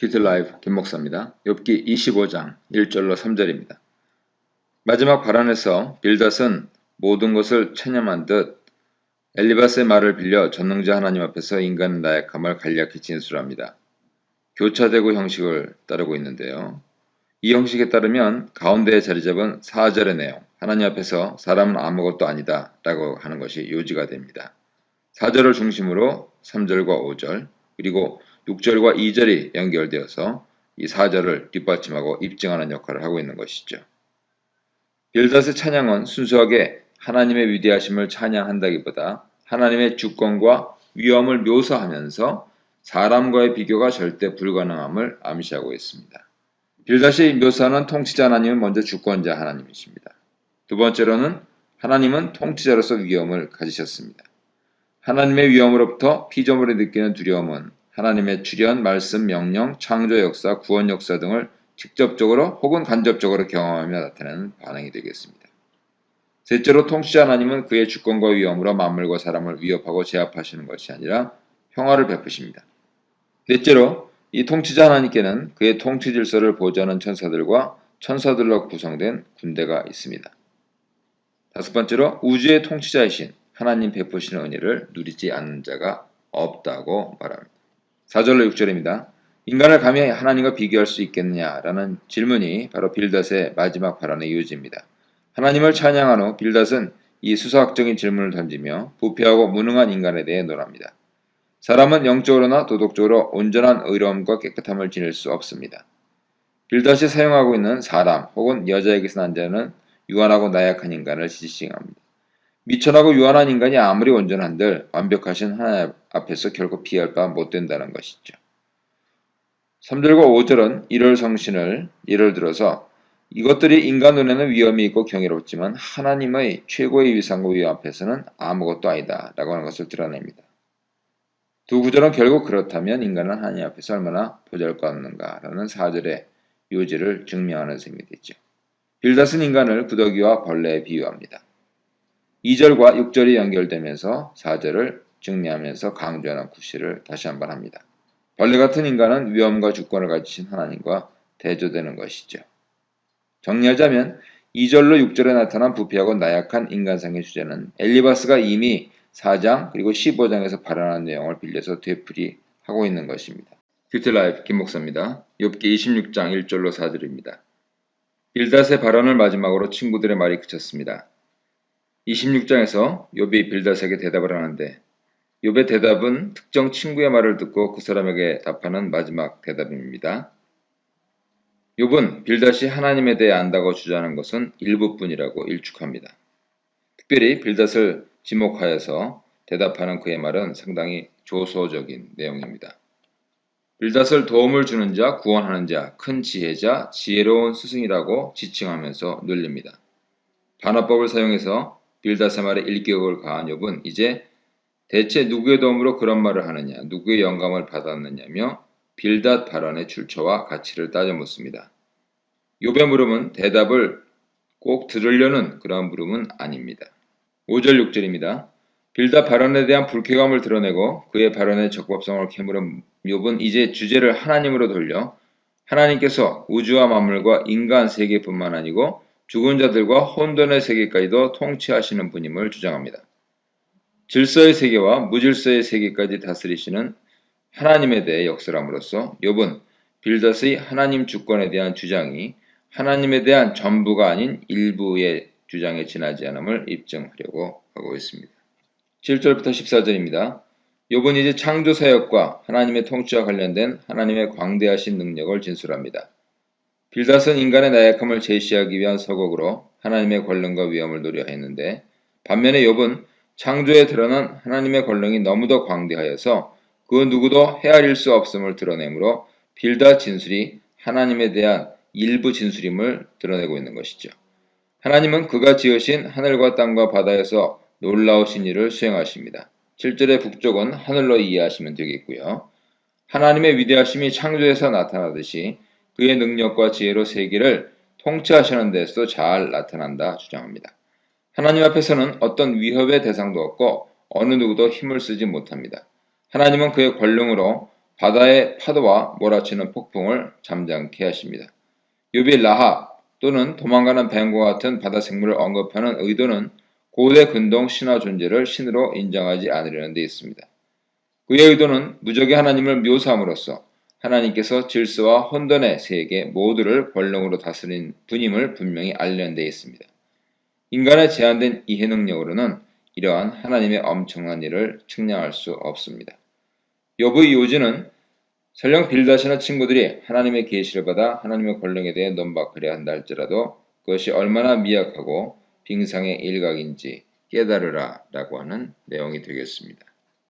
큐티라이브 김목사입니다. 욥기 25장 1절로 3절입니다. 마지막 발언에서 빌닷은 모든 것을 체념한 듯 엘리바스의 말을 빌려 전능자 하나님 앞에서 인간의 나약함을 간략히 진술합니다. 교차되고 형식을 따르고 있는데요. 이 형식에 따르면 가운데에 자리 잡은 4절의 내용, 하나님 앞에서 사람은 아무것도 아니다 라고 하는 것이 요지가 됩니다. 4절을 중심으로 3절과 5절, 그리고 6절과 2절이 연결되어서 이 4절을 뒷받침하고 입증하는 역할을 하고 있는 것이죠. 빌닷의 찬양은 순수하게 하나님의 위대하심을 찬양한다기보다 하나님의 주권과 위엄을 묘사하면서 사람과의 비교가 절대 불가능함을 암시하고 있습니다. 빌닷이 묘사하는 통치자 하나님은 먼저 주권자 하나님이십니다. 두 번째로는 하나님은 통치자로서 위엄을 가지셨습니다. 하나님의 위엄으로부터 피조물이 느끼는 두려움은 하나님의 출현, 말씀, 명령, 창조 역사, 구원 역사 등을 직접적으로 혹은 간접적으로 경험하며 나타내는 반응이 되겠습니다. 셋째로 통치자 하나님은 그의 주권과 위엄으로 만물과 사람을 위협하고 제압하시는 것이 아니라 평화를 베푸십니다. 넷째로 이 통치자 하나님께는 그의 통치 질서를 보좌하는 천사들과 천사들로 구성된 군대가 있습니다. 다섯 번째로 우주의 통치자이신 하나님 베푸시는 은혜를 누리지 않는 자가 없다고 말합니다. 4절로 6절입니다. 인간을 감히 하나님과 비교할 수 있겠느냐라는 질문이 바로 빌닷의 마지막 발언의 요지입니다. 하나님을 찬양한 후 빌닷은 이 수사학적인 질문을 던지며 부패하고 무능한 인간에 대해 논합니다. 사람은 영적으로나 도덕적으로 온전한 의로움과 깨끗함을 지닐 수 없습니다. 빌닷이 사용하고 있는 사람 혹은 여자에게서 난 자는 유한하고 나약한 인간을 지칭합니다. 미천하고 유한한 인간이 아무리 온전한들 완벽하신 하나님 앞에서 결코 피할 바 못 된다는 것이죠. 3절과 5절은 이럴 성신을 예를 들어서 이것들이 인간 눈에는 위엄이 있고 경이롭지만 하나님의 최고의 위상과 위엄 앞에서는 아무것도 아니다 라고 하는 것을 드러냅니다. 두 구절은 결국 그렇다면 인간은 하나님 앞에서 얼마나 보잘것없는가 라는 4절의 요지를 증명하는 셈이 되죠. 빌닷은 인간을 구더기와 벌레에 비유합니다. 2절과 6절이 연결되면서 4절을 정리하면서 강조하는 구실을 다시 한번 합니다. 벌레 같은 인간은 위엄과 주권을 가지신 하나님과 대조되는 것이죠. 정리하자면 2절로 6절에 나타난 부패하고 나약한 인간상의 주제는 엘리바스가 이미 4장 그리고 15장에서 발언한 내용을 빌려서 되풀이하고 있는 것입니다. 큐티라이브 김목사입니다. 욥기 26장 1절로 4절입니다. 빌닷의 발언을 마지막으로 친구들의 말이 그쳤습니다. 26장에서 욥이 빌닷에게 대답을 하는데 욥의 대답은 특정 친구의 말을 듣고 그 사람에게 답하는 마지막 대답입니다. 욥은 빌닷이 하나님에 대해 안다고 주장하는 것은 일부뿐이라고 일축합니다. 특별히 빌닷을 지목하여서 대답하는 그의 말은 상당히 조소적인 내용입니다. 빌닷을 도움을 주는 자, 구원하는 자, 큰 지혜자, 지혜로운 스승이라고 지칭하면서 놀립니다. 반어법을 사용해서 빌닷의 말에 일격을 가한 욥은 이제 대체 누구의 도움으로 그런 말을 하느냐, 누구의 영감을 받았느냐며 빌닷 발언의 출처와 가치를 따져 묻습니다. 욥의 물음은 대답을 꼭 들으려는 그런 물음은 아닙니다. 5절 6절입니다. 빌닷 발언에 대한 불쾌감을 드러내고 그의 발언의 적법성을 캐물은 욥은 이제 주제를 하나님으로 돌려 하나님께서 우주와 만물과 인간 세계뿐만 아니고 죽은 자들과 혼돈의 세계까지도 통치하시는 분임을 주장합니다. 질서의 세계와 무질서의 세계까지 다스리시는 하나님에 대해 역설함으로써 욥은 빌닷의 하나님 주권에 대한 주장이 하나님에 대한 전부가 아닌 일부의 주장에 지나지 않음을 입증하려고 하고 있습니다. 7절부터 14절입니다. 욥은 이제 창조 사역과 하나님의 통치와 관련된 하나님의 광대하신 능력을 진술합니다. 빌닷은 인간의 나약함을 제시하기 위한 서곡으로 하나님의 권능과 위엄을 노려 했는데 반면에 욥은 창조에 드러난 하나님의 권능이 너무도 광대하여서 그 누구도 헤아릴 수 없음을 드러내므로 빌닷 진술이 하나님에 대한 일부 진술임을 드러내고 있는 것이죠. 하나님은 그가 지으신 하늘과 땅과 바다에서 놀라우신 일을 수행하십니다. 7절의 북쪽은 하늘로 이해하시면 되겠고요. 하나님의 위대하심이 창조에서 나타나듯이 그의 능력과 지혜로 세계를 통치하시는 데서도 잘 나타난다 주장합니다. 하나님 앞에서는 어떤 위협의 대상도 없고 어느 누구도 힘을 쓰지 못합니다. 하나님은 그의 권능으로 바다의 파도와 몰아치는 폭풍을 잠잠케 하십니다. 욥이 라합 또는 도망가는 뱀과 같은 바다 생물을 언급하는 의도는 고대 근동 신화 존재를 신으로 인정하지 않으려는 데 있습니다. 그의 의도는 무적의 하나님을 묘사함으로써 하나님께서 질서와 혼돈의 세계 모두를 권능으로 다스린 분임을 분명히 알리는 데 있습니다. 인간의 제한된 이해 능력으로는 이러한 하나님의 엄청난 일을 측량할 수 없습니다. 욥의 요지는 설령 빌닷이나 친구들이 하나님의 계시를 받아 하나님의 권능에 대해 논박하려 한다 할지라도 그것이 얼마나 미약하고 빙상의 일각인지 깨달으라 라고 하는 내용이 되겠습니다.